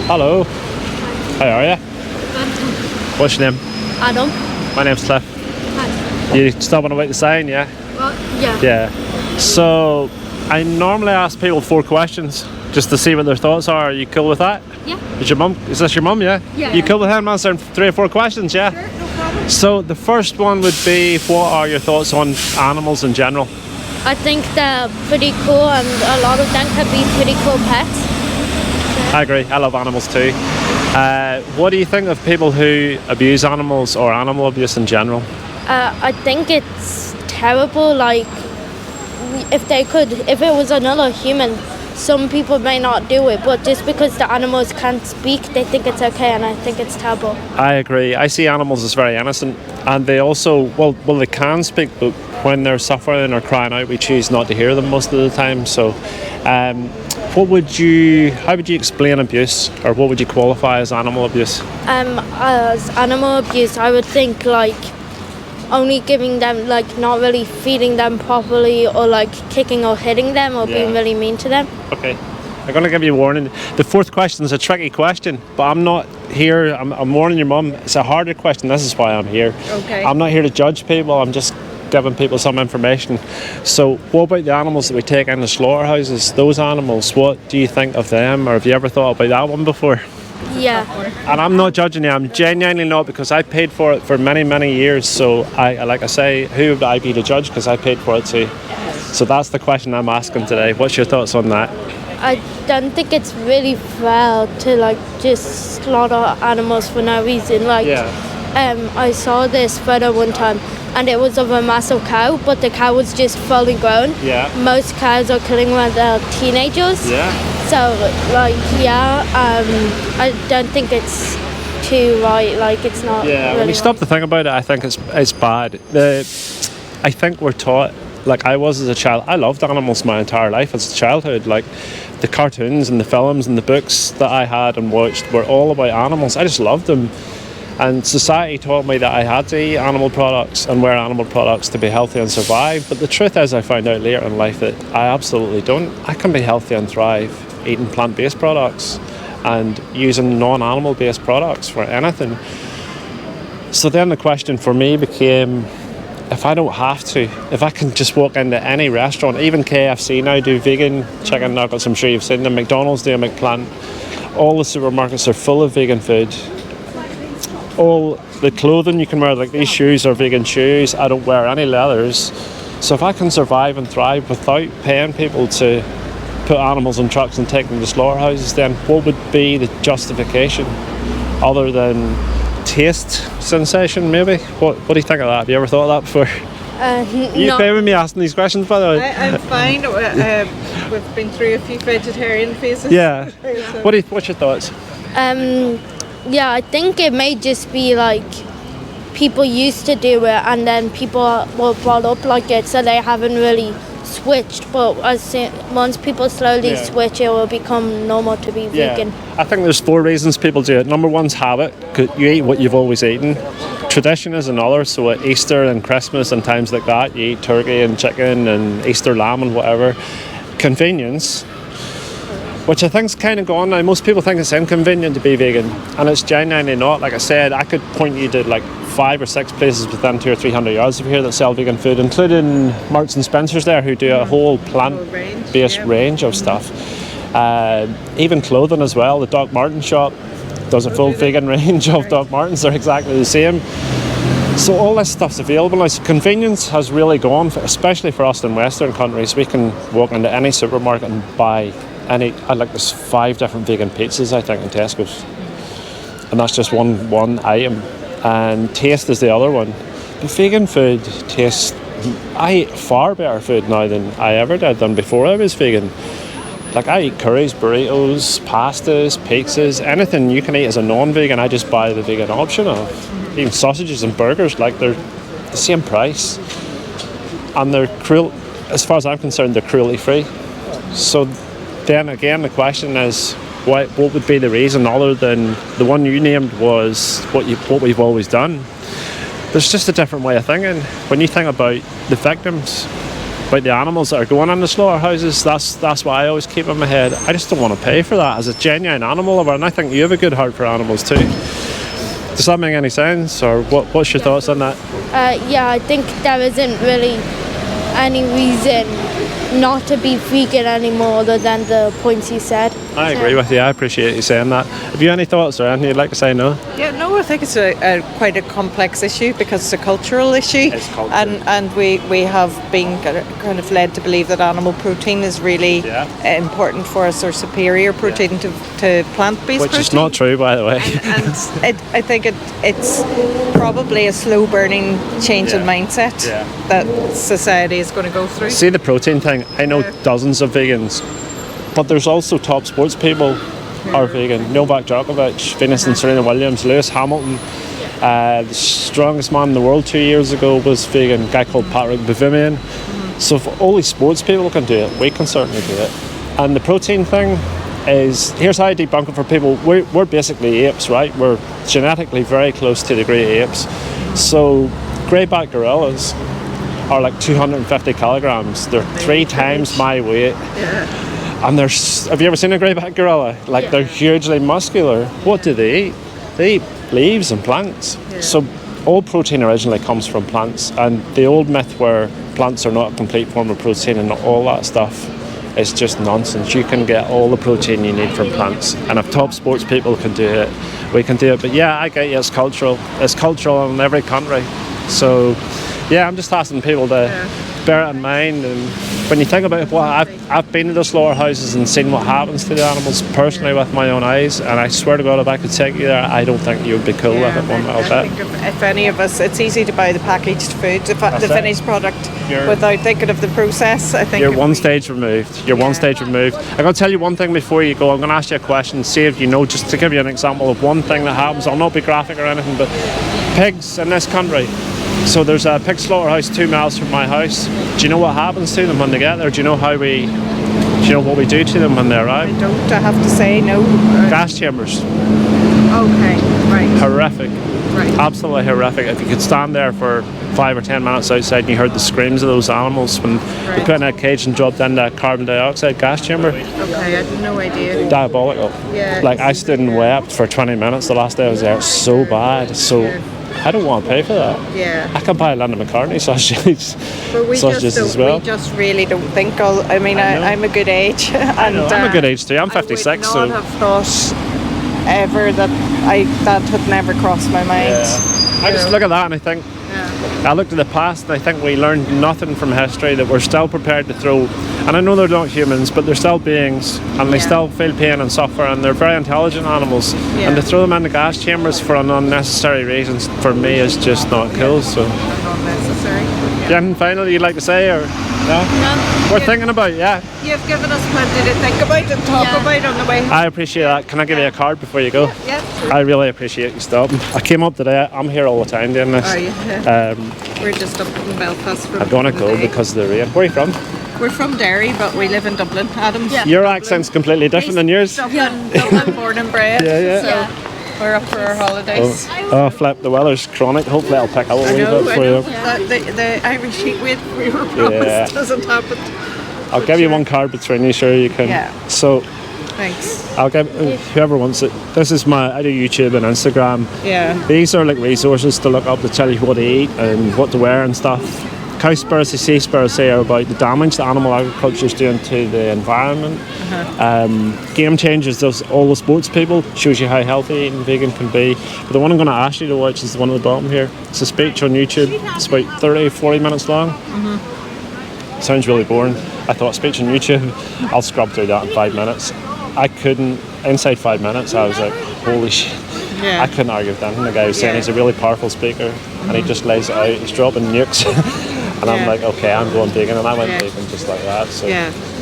Hello. How are you? Good. What's your name? Adam. My name's Cliff. Hi. You still want to wait the sign, yeah? Well, yeah. Yeah. So, I normally ask people 4 questions just to see what their thoughts are. Are you cool with that? Yeah. Is this your mum, yeah? Yeah. You cool with him answering 3 or 4 questions, yeah? Sure, no problem. So, the first one would be, what are your thoughts on animals in general? I think they're pretty cool and a lot of them could be pretty cool pets. I agree. I love animals too. What do you think of people who abuse animals or animal abuse in general? I think it's terrible, like, if it was another human, some people may not do it, but just because the animals can't speak, they think it's okay, and I think it's terrible. I agree. I see animals as very innocent, and they also, well, they can speak, but when they're suffering or crying out, we choose not to hear them most of the time. So, how would you explain abuse, or what would you qualify as animal abuse? As animal abuse, I would think, like, only giving them, like, not really feeding them properly, or like kicking or hitting them, or being really mean to them. Okay, I'm going to give you a warning. The 4th question is a tricky question, but I'm not here, I'm warning your mum, it's a harder question, this is why I'm here. Okay. I'm not here to judge people, I'm just giving people some information. So what about the animals that we take into slaughterhouses? Those animals, what do you think of them, or have you ever thought about that one before? Yeah. And I'm not judging you, I'm genuinely not, because I paid for it for many, many years. So I like I say, who would I be to judge, because I paid for it too. So that's the question I'm asking today. What's your thoughts on that? I don't think it's really fair to, like, just slaughter animals for no reason. Like, I saw this photo one time, and it was of a massive cow, but the cow was just fully grown. Yeah. Most cows are killing when they're teenagers. Yeah. So, like, I don't think it's too right. Like, it's not. Yeah. Really When you stop right. to think about it, I think it's bad. I think we're taught. Like I was as a child, I loved animals my entire life as a childhood. Like the cartoons and the films and the books that I had and watched were all about animals. I just loved them. And society taught me that I had to eat animal products and wear animal products to be healthy and survive. But the truth is, I found out later in life that I absolutely don't. I can be healthy and thrive eating plant-based products and using non-animal based products for anything. So then the question for me became, if I don't have to, if I can just walk into any restaurant, even KFC now do vegan chicken nuggets, I'm sure you've seen them, McDonald's do a McPlant, all the supermarkets are full of vegan food. All the clothing you can wear, like these shoes are vegan shoes, I don't wear any leathers. So if I can survive and thrive without paying people to put animals in trucks and take them to slaughterhouses, then what would be the justification other than taste sensation, maybe? What do you think of that? Have you ever thought of that before? You okay with me asking these questions, by the way? I'm fine. We've been through a few vegetarian phases. Yeah. So. What's your thoughts? Yeah, I think it may just be like people used to do it, and then people were brought up like it, so they haven't really switched. But once people slowly switch, it will become normal to be vegan. I think there's 4 reasons people do it. Number 1's habit. You eat what you've always eaten. Tradition is another. So at Easter and Christmas and times like that, you eat turkey and chicken and Easter lamb and whatever. Convenience, which I think's kind of gone now. Most people think it's inconvenient to be vegan, and it's genuinely not. Like I said, I could point you to like 5 or 6 places within 200 or 300 yards of here that sell vegan food, including Marks and Spencer's there, who do a whole plant-based range of stuff. Even clothing as well. The Doc Martens shop does a full vegan range of Doc Martens. They're exactly the same. So all this stuff's available now. So convenience has really gone, especially for us in Western countries. We can walk into any supermarket and buy there's 5 different vegan pizzas, I think, in Tesco's, and that's just one item. And taste is the other one. But vegan food tastes, I eat far better food now than I ever did than before I was vegan. Like I eat curries, burritos, pastas, pizzas, anything you can eat as a non-vegan, I just buy the vegan option of. Even sausages and burgers, like they're the same price, and they're as far as I'm concerned, they're cruelty free. So then again, the question is, what would be the reason other than the one you named was what we've always done? There's just a different way of thinking. When you think about the victims, about the animals that are going in the slaughterhouses. That's what I always keep in my head. I just don't want to pay for that as a genuine animal lover, and I think you have a good heart for animals too. Does that make any sense, or what's your thoughts on that? Yeah, I think there isn't really any reason not to be vegan anymore other than the points you said. I agree with you. I appreciate you saying that. Have you any thoughts or anything you'd like to say? No? Yeah, no, I think it's quite a complex issue because it's a cultural issue. It's culture. And we have been kind of led to believe that animal protein is really important for us, or superior protein to plant-based Which protein. is not true, by the way. And I think it's probably a slow-burning change in mindset that society is going to go through. See the protein thing, I know dozens of vegans, but there's also top sports people are vegan. Novak Djokovic, Venus and Serena Williams, Lewis Hamilton. The strongest man in the world 2 years ago was vegan, a guy called Patrick Bavimian. So if all these sports people can do it, we can certainly do it. And the protein thing is, here's how I debunk it for people. We're basically apes, right? We're genetically very close to the grey apes. So greyback gorillas are like 250 kilograms. They're 3 times my weight. And have you ever seen a greyback gorilla? Like they're hugely muscular. What do they eat? They eat leaves and plants. So all protein originally comes from plants, and the old myth where plants are not a complete form of protein and all that stuff is just nonsense. You can get all the protein you need from plants, and if top sports people can do it, we can do it. But yeah, I get you, it's cultural. It's cultural in every country. So yeah, I'm just asking people to bear it in mind. And when you think about what I've been to the slaughterhouses and seen what happens to the animals personally with my own eyes, and I swear to God, if I could take you there, I don't think you would be cool with it one little bit. I think if any of us, it's easy to buy the packaged food, the finished product, without thinking of the process. I think you're one stage removed. You're one stage removed. I'm going to tell you one thing before you go. I'm going to ask you a question, see if you know, just to give you an example of one thing that happens. I'll not be graphic or anything, but pigs in this country. So there's a pig slaughterhouse 2 miles from my house. Do you know what happens to them when they get there? Do you know what we do to them when they arrive? I don't, I have to say, no. Gas chambers. Okay, right. Horrific. Right. Absolutely horrific. If you could stand there for 5 or 10 minutes outside and you heard the screams of those animals when they put in a cage and dropped in that carbon dioxide gas chamber. Okay, I had no idea. Diabolical. Yeah. Like I stood and wept for 20 minutes the last day I was there. It's so bad. So I don't want to pay for that. Yeah. I can buy Linda McCartney sausages, But we as well. We just really don't think. I'm a good age. I'm a good age too. I'm 56. I would not have thought ever that had never crossed my mind. I just look at that and I think, I looked at the past and I think we learned nothing from history, that we're still prepared to throw, and I know they're not humans, but they're still beings, and they still feel pain and suffer, and they're very intelligent animals, and to throw them in the gas chambers for an unnecessary reasons, for me, is just not cool. So Unnecessary. anything final you'd like to say, or no? We're thinking about You've given us plenty to think about and talk about on the way. I appreciate that. Can I give you a card before you go? Yeah. I really appreciate you stopping. I came up today. I'm here all the time doing this. Are you? We're just up in Belfast. I'm going to go because of the rain. Where are you from? We're from Derry, but we live in Dublin. Adam's. Yeah. Your accent's completely different than yours. Dublin, born and bred. Yeah. So we're up for our holidays. Oh, flip, the weather's chronic. Hopefully I'll pick up a little bit for you. The Irish heat wave we were promised doesn't happen. I'll give you one card between you, sure you can. Yeah. So, thanks. I'll give whoever wants it. This is I do YouTube and Instagram. Yeah. These are like resources to look up to tell you what to eat and what to wear and stuff. Cowspiracy, Seaspiracy are about the damage that animal agriculture is doing to the environment. Game Changers does all the sports people, shows you how healthy eating vegan can be. But the one I'm going to ask you to watch is the one at the bottom here. It's a speech on YouTube. It's about 30-40 minutes long. Sounds really boring. I thought, speech on YouTube, I'll scrub through that in 5 minutes. I couldn't. Inside 5 minutes I was like, holy shit. Yeah. I couldn't argue with anything the guy was saying. He's a really powerful speaker and he just lays it out. He's dropping nukes. And I'm like, okay, I'm going vegan, and I went vegan just like that. So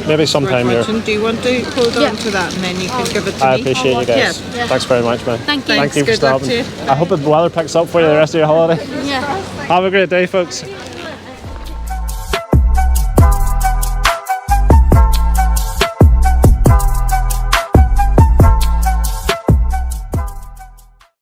maybe sometime you're. Do you want to hold on to that and then you can give it to me? I appreciate you guys. Thanks very much, man. Thank you. Thank you for Good luck stopping. to you. I hope the weather picks up for you the rest of your holiday. Yeah. Have a great day, folks.